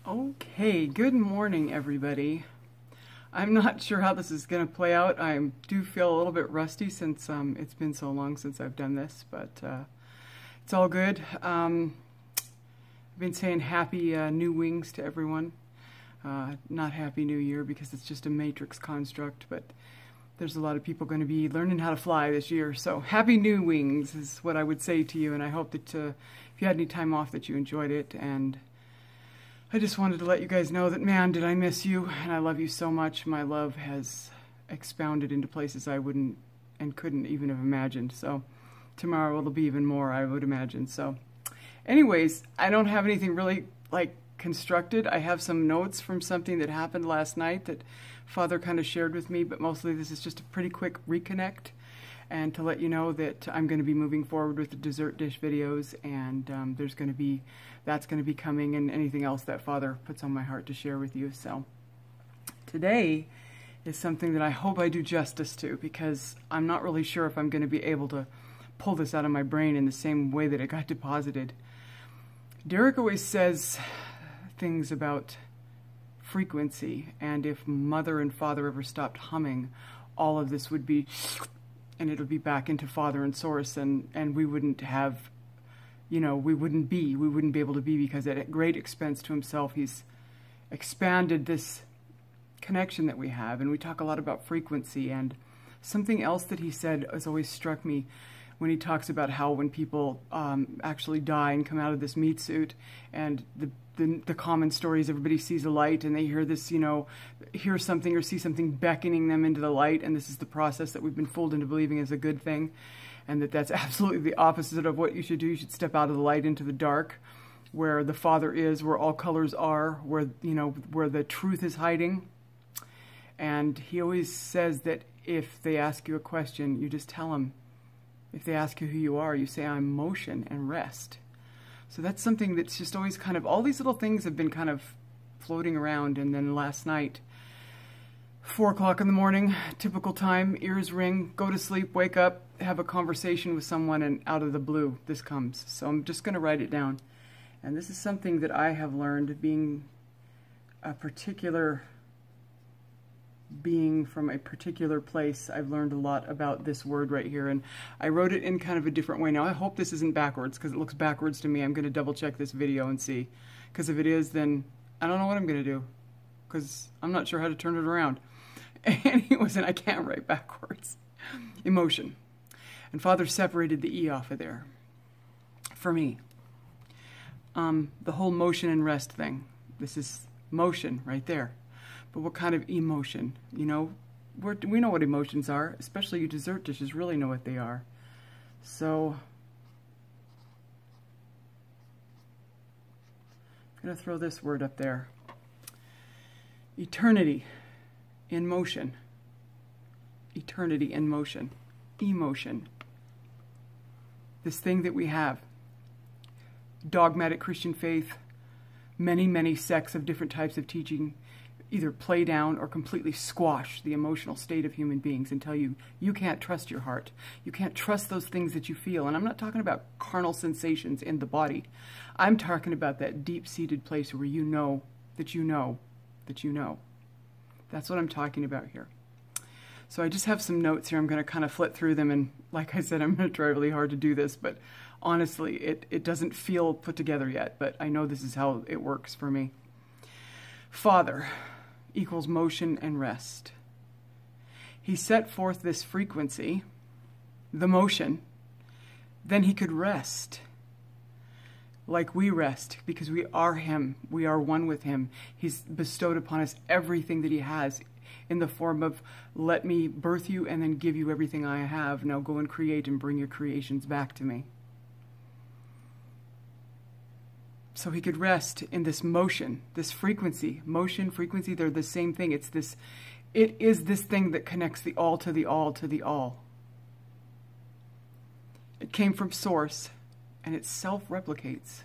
Okay, good morning, everybody. I'm not sure how this is going to play out. I do feel a little bit rusty since it's been so long since I've done this, but it's all good. I've been saying happy new wings to everyone. Not happy new year because it's just a matrix construct, but there's a lot of people going to be learning how to fly this year. So happy new wings is what I would say to you, and I hope that if you had any time off that you enjoyed it. And I just wanted to let you guys know that, man, did I miss you, and I love you so much. My love has expounded into places I wouldn't and couldn't even have imagined. So tomorrow it'll be even more, I would imagine. So anyways, I don't have anything really constructed. I have some notes from something that happened last night that Father kind of shared with me, but mostly this is just a pretty quick reconnect and to let you know that I'm going to be moving forward with the dessert dish videos, and that's going to be coming, and anything else that Father puts on my heart to share with you. So today is something that I hope I do justice to, because I'm not really sure if I'm going to be able to pull this out of my brain in the same way that it got deposited. Derek always says things about frequency, and if Mother and Father ever stopped humming, all of this would be, and it would be back into Father and Source, and we wouldn't have, we wouldn't be able to be, because at great expense to himself, he's expanded this connection that we have. And we talk a lot about frequency, and something else that he said has always struck me when he talks about how when people actually die and come out of this meat suit, and the common stories, everybody sees a light and they hear this, hear something or see something beckoning them into the light, and this is the process that we've been fooled into believing is a good thing, and that's absolutely the opposite of what you should do. You should step out of the light into the dark, where the Father is, where all colors are, where where the truth is hiding. And he always says that if they ask you a question, you just tell them. If they ask you who you are, you say, I'm motion and rest. So that's something that's just always kind of, all these little things have been kind of floating around. And then last night, 4 o'clock in the morning, typical time, ears ring, go to sleep, wake up, have a conversation with someone, and out of the blue, this comes. So I'm just going to write it down. And this is something that I have learned, being a particular being from a particular place. I've learned a lot about this word right here, and I wrote it in kind of a different way. Now I hope this isn't backwards, because it looks backwards to me. I'm going to double check this video and see, because if it is, then I don't know what I'm going to do, because I'm not sure how to turn it around. Anyways, and I can't write backwards. Emotion. And Father separated the E off of there for me. The whole motion and rest thing. This is motion right there. But what kind of emotion? We know what emotions are, especially you dessert dishes really know what they are. So I'm going to throw this word up there. Eternity in motion. Eternity in motion. Emotion. This thing that we have. Dogmatic Christian faith. Many, many sects of different types of teaching either play down or completely squash the emotional state of human beings and tell you, you can't trust your heart. You can't trust those things that you feel. And I'm not talking about carnal sensations in the body. I'm talking about that deep-seated place where you know that you know that you know. That's what I'm talking about here. So I just have some notes here. I'm going to kind of flit through them. And like I said, I'm going to try really hard to do this. But honestly, it doesn't feel put together yet. But I know this is how it works for me. Father equals motion and rest. He set forth this frequency, the motion, then he could rest like we rest, because we are him. We are one with him. He's bestowed upon us everything that he has in the form of, let me birth you and then give you everything I have. Now go and create and bring your creations back to me. So he could rest in this motion, this frequency. Motion, frequency, they're the same thing. It is this thing that connects the all to the all to the all. It came from Source, and it self-replicates.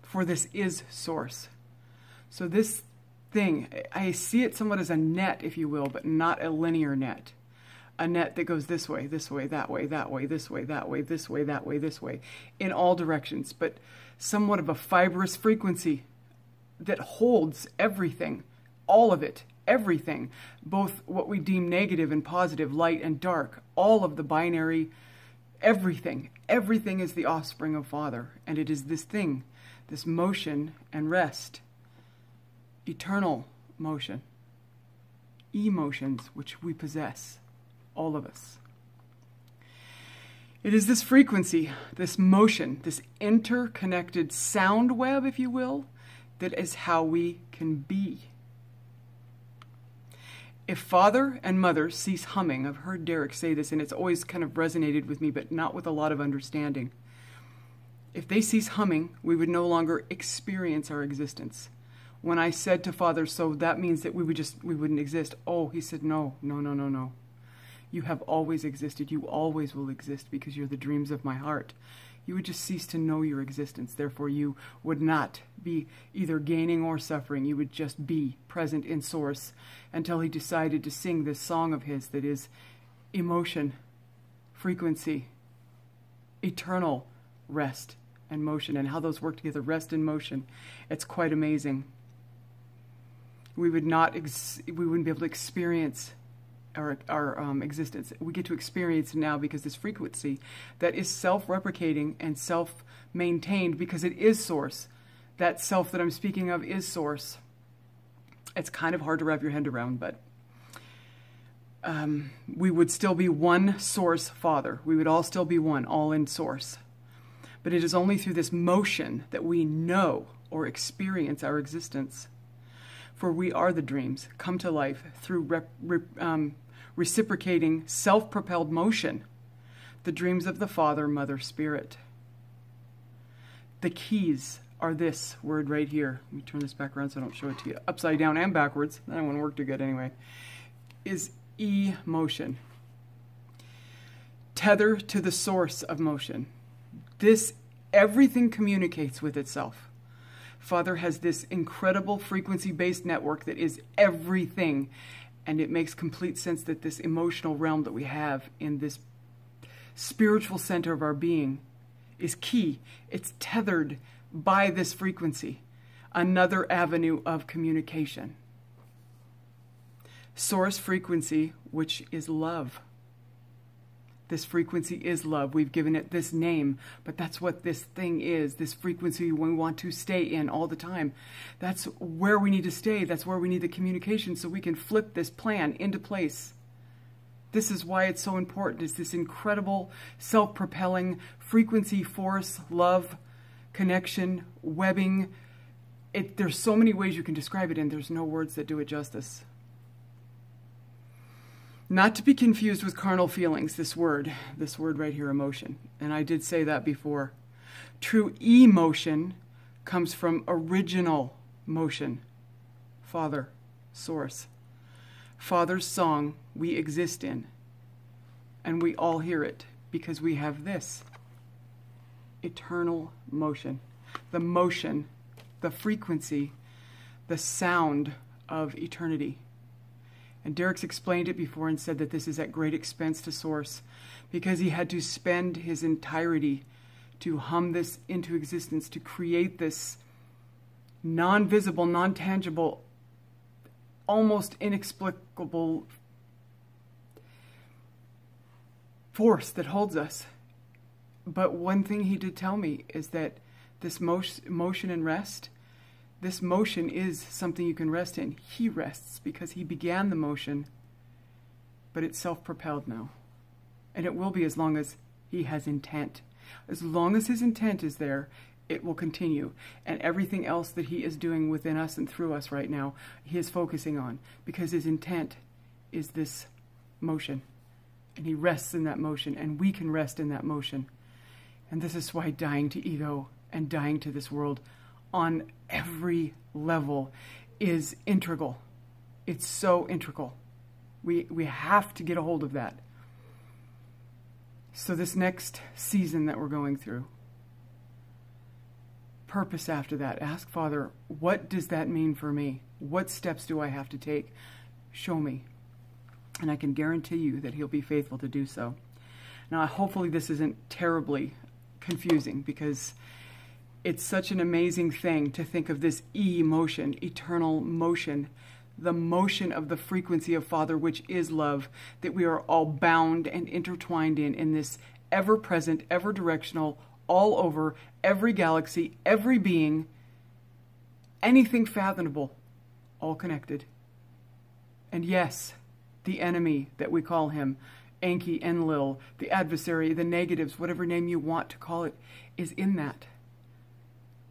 For this is Source. So this thing, I see it somewhat as a net, if you will, but not a linear net. a net that goes this way, that way, that way, this way, that way, this way, that way, this way, in all directions, but somewhat of a fibrous frequency that holds everything, all of it, everything, both what we deem negative and positive, light and dark, all of the binary, everything. Everything is the offspring of Father, and it is this thing, this motion and rest, eternal motion, emotions which we possess, all of us. It is this frequency, this motion, this interconnected sound web, if you will, that is how we can be. If father and mother cease humming, I've heard Derek say this, and it's always kind of resonated with me, but not with a lot of understanding. If they cease humming, we would no longer experience our existence. When I said to Father, so that means that we wouldn't exist. Oh, he said, no. You have always existed. You always will exist because you're the dreams of my heart. You would just cease to know your existence. Therefore, you would not be either gaining or suffering. You would just be present in Source until he decided to sing this song of his that is emotion, frequency, eternal rest and motion, and how those work together, rest and motion. It's quite amazing. We wouldn't be able to experience our existence. We get to experience it now because this frequency that is self-replicating and self-maintained, because it is Source. That self that I'm speaking of is Source. It's kind of hard to wrap your head around, but we would still be one Source Father. We would all still be one, all in Source. But it is only through this motion that we know or experience our existence. For we are the dreams come to life through reciprocating self-propelled motion, the dreams of the Father, Mother, Spirit. The keys are this word right here. Let me turn this back around so I don't show it to you upside down and backwards. That wouldn't work too good anyway. Is emotion. Tether to the source of motion. This, everything communicates with itself. Father has this incredible frequency-based network that is everything, and it makes complete sense that this emotional realm that we have in this spiritual center of our being is key. It's tethered by this frequency, another avenue of communication. Source frequency, which is love. This frequency is love. We've given it this name, but that's what this thing is, this frequency we want to stay in all the time. That's where we need to stay. That's where we need the communication so we can flip this plan into place. This is why it's so important. It's this incredible self-propelling frequency, force, love, connection, webbing. There's so many ways you can describe it, and there's no words that do it justice. Not to be confused with carnal feelings, this word right here, emotion. And I did say that before. True emotion comes from original motion. Father, Source. Father's song we exist in. And we all hear it because we have this. Eternal motion. The motion, the frequency, the sound of eternity. And Derek's explained it before and said that this is at great expense to Source because he had to spend his entirety to hum this into existence, to create this non-visible, non-tangible, almost inexplicable force that holds us. But one thing he did tell me is that this motion and rest, this motion is something you can rest in. He rests because he began the motion, but it's self-propelled now. And it will be as long as he has intent. As long as his intent is there, it will continue. And everything else that he is doing within us and through us right now, he is focusing on because his intent is this motion. And he rests in that motion, and we can rest in that motion. And this is why dying to ego and dying to this world on every level is integral. It's so integral. We have to get a hold of that. So this next season that we're going through, purpose after that. Ask Father, what does that mean for me? What steps do I have to take? Show me. And I can guarantee you that he'll be faithful to do so. Now, hopefully this isn't terribly confusing, because it's such an amazing thing to think of this E-motion, eternal motion, the motion of the frequency of Father, which is love, that we are all bound and intertwined in this ever-present, ever-directional, all over, every galaxy, every being, anything fathomable, all connected. And yes, the enemy that we call him, Enki, Enlil, the adversary, the negatives, whatever name you want to call it, is in that.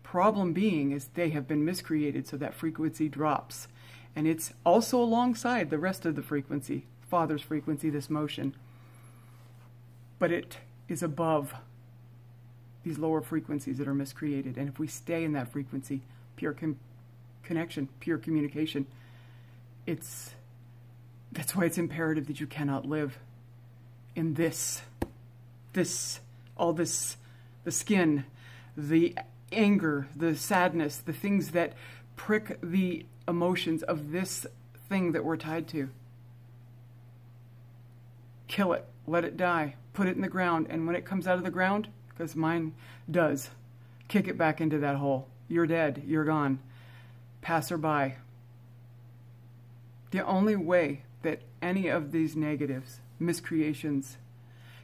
Problem being is they have been miscreated, so that frequency drops. And it's also alongside the rest of the frequency, Father's frequency, this motion. But it is above these lower frequencies that are miscreated. And if we stay in that frequency, pure connection, pure communication, that's why it's imperative that you cannot live in the skin, the anger, the sadness, the things that prick the emotions of this thing that we're tied to. Kill it, let it die, put it in the ground, and when it comes out of the ground, because mine does, kick it back into that hole. You're dead, you're gone. Pass her by. The only way that any of these negatives, miscreations,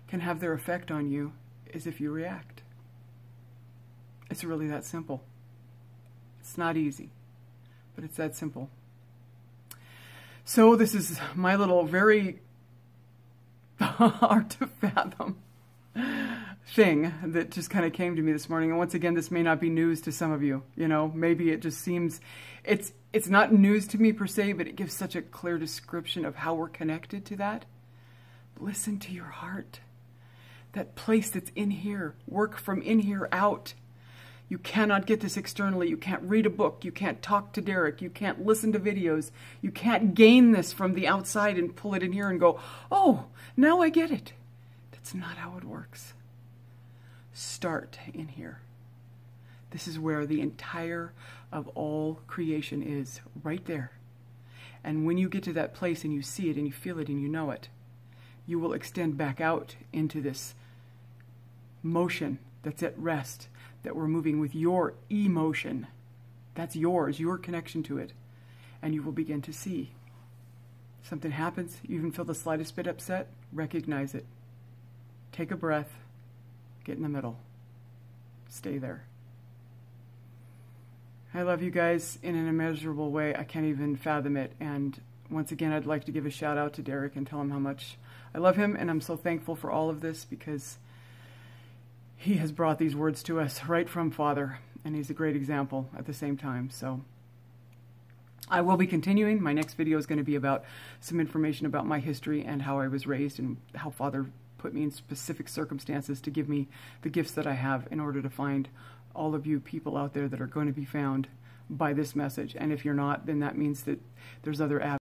can have their effect on you is if you react. It's really that simple. It's not easy, but it's that simple. So this is my little very hard to fathom thing that just kind of came to me this morning. And once again, this may not be news to some of you. You know, maybe it just seems, it's not news to me per se, but it gives such a clear description of how we're connected to that. Listen to your heart. That place that's in here. Work from in here out. You cannot get this externally. You can't read a book. You can't talk to Derek. You can't listen to videos. You can't gain this from the outside and pull it in here and go, oh, now I get it. That's not how it works. Start in here. This is where the entire of all creation is, right there. And when you get to that place and you see it and you feel it and you know it, you will extend back out into this motion that's at rest, that we're moving with your emotion. That's yours, your connection to it. And you will begin to see. Something happens, you even feel the slightest bit upset, recognize it. Take a breath, get in the middle. Stay there. I love you guys in an immeasurable way. I can't even fathom it. And once again, I'd like to give a shout out to Derek and tell him how much I love him. And I'm so thankful for all of this, because he has brought these words to us right from Father. And he's a great example at the same time. So I will be continuing. My next video is going to be about some information about my history and how I was raised and how Father put me in specific circumstances to give me the gifts that I have in order to find all of you people out there that are going to be found by this message. And if you're not, then that means that there's other avenues.